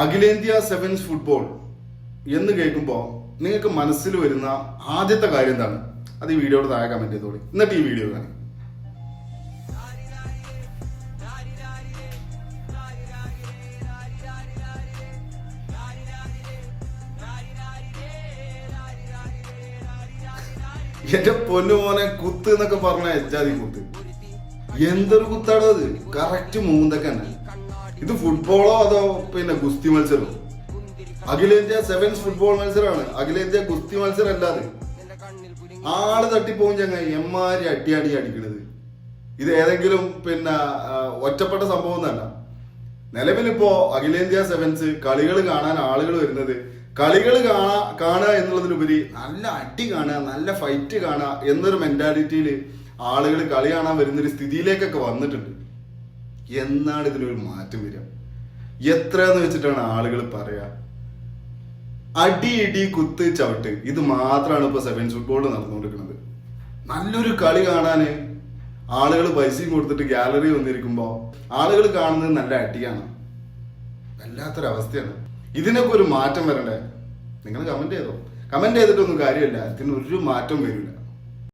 അഖിലേന്ത്യാ sevens football എന്ന് കേൾക്കുമ്പോൾ നിങ്ങൾക്ക് മനസ്സിൽ വരുന്ന ആദ്യത്തെ കാര്യം എന്താണ്? അത് ഈ വീഡിയോയുടെ താഴെ കമന്റ് ചെയ്തോളി. എന്നിട്ട് ഈ വീഡിയോ കാണാം. എന്റെ പൊന്നു മോനെ, കുത്ത് എന്നൊക്കെ പറഞ്ഞ എജാതി കുത്ത്. എന്തൊരു കുത്താടോ അത്! കറക്റ്റ് മൂന്നൊക്കെ തന്നെ. ഇത് ഫുട്ബോളോ അതോ പിന്നെ ഗുസ്തി മത്സരമോ? അഖിലേന്ത്യാ സെവൻസ് ഫുട്ബോൾ മത്സരമാണ്, അഖിലേന്ത്യാ ഗുസ്തി മത്സരം അല്ലാതെ. ആള് തട്ടിപ്പോവും ചങ്ങായി, എമ്മാരി അടിയാടി അടിക്കണത്. ഇത് ഏതെങ്കിലും പിന്നെ ഒറ്റപ്പെട്ട സംഭവം എന്നല്ല. നിലവിലിപ്പോ അഖിലേന്ത്യാ സെവൻസ് കളികൾ കാണാൻ ആളുകൾ വരുന്നത് കളികൾ കാണുക എന്നുള്ളതിലുപരി നല്ല അടി കാണുക, നല്ല ഫൈറ്റ് കാണുക എന്നൊരു മെന്റാലിറ്റിയിൽ ആളുകൾ കളി കാണാൻ വരുന്നൊരു സ്ഥിതിയിലേക്കൊക്കെ വന്നിട്ടുണ്ട്. എന്നാണ് ഇതിനൊരു മാറ്റം വരിക? എത്രയെന്ന് വെച്ചിട്ടാണ് ആളുകൾ പറയാ? അടി ഇടി കുത്ത് ചവിട്ട് ഇത് മാത്രമാണ് ഇപ്പൊ സെവൻസ് ഫുട്ബോളിൽ നടന്നുകൊണ്ടിരിക്കുന്നത്. നല്ലൊരു കളി കാണാന് ആളുകൾ പൈസയും കൊടുത്തിട്ട് ഗാലറി വന്നിരിക്കുമ്പോ ആളുകൾ കാണുന്നത് നല്ല അടിയാണ്. വല്ലാത്തൊരവസ്ഥയാണ്. ഇതിനൊക്കെ ഒരു മാറ്റം വരണ്ടേ? നിങ്ങൾ കമന്റ് ചെയ്തോ? കമന്റ് ചെയ്തിട്ടൊന്നും കാര്യമില്ല, ഇതിനൊരു മാറ്റം വരില്ല.